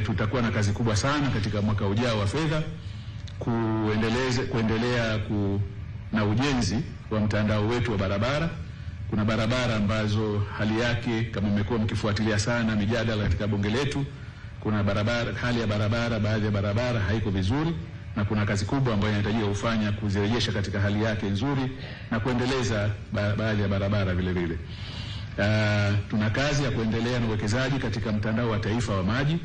tutakuwa na kazi kubwa sana katika mwaka ujao wa fedha kuendelea na ujenzi wa mtandao wetu wa barabara. Kuna barabara ambazo hali yake, kama mmekuwa mkifuatilia sana mijadala katika bunge letu, kuna barabara, hali ya barabara, baadhi ya barabara haiko vizuri, na kuna kazi kubwa ambayo inahitajika kufanya kuzirejesha katika hali yake nzuri na kuendeleza baadhi ya barabara vile vile. Tuna kazi ya kuendelea na uwekezaji katika mtandao wa taifa wa maji,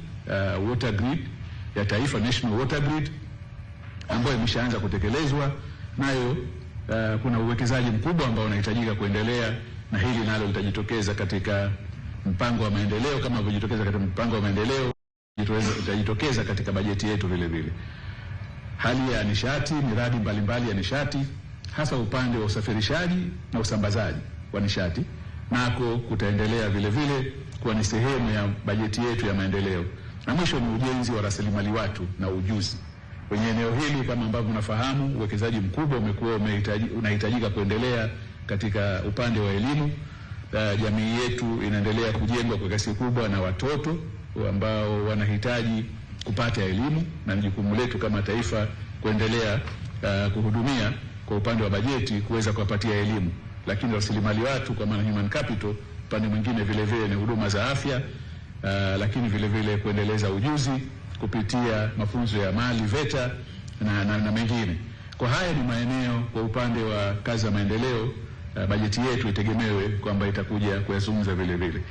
water grid ya taifa, national water grid, ambayo imeshaanza kutekelezwa. Nayo kuna uwekezaji mkubwa ambao unahitajika kuendelea, na hili nalo litajitokeza katika mpango wa maendeleo, kama vilivyojitokeza katika mpango wa maendeleo itajitokeza katika bajeti yetu vile vile. Hali ya nishati, miradi mbalimbali ya nishati, hasa upande wa usafirishaji na usambazaji wa nishati, nako kutaendelea vile vile kuwa ni sehemu ya bajeti yetu ya maendeleo. Na mwisho ni ujenzi wa rasilimali watu na ujuzi. Kwenye eneo hili, kama ambavyo mnafahamu, uwekezaji mkubwa unahitajika kuendelea katika upande wa elimu. Jamii yetu inaendelea kujengwa kwa kasi kubwa na watoto ambao wanahitaji kupata elimu, na jukumu letu kama taifa kuendelea kuhudumia kwa upande wa bajeti kuweza kuwapatia elimu. Lakini rasilimali watu, kwa maana human capital, upande mwingine vile vile ni huduma za afya, lakini vile vile kuendeleza ujuzi kupitia mafunzo ya mali VETA na mengine. Kwa haya ni maeneo kwa upande wa kazi ya maendeleo, bajeti yetu itegemewe kwamba itakuja kuyazungumza vile vile.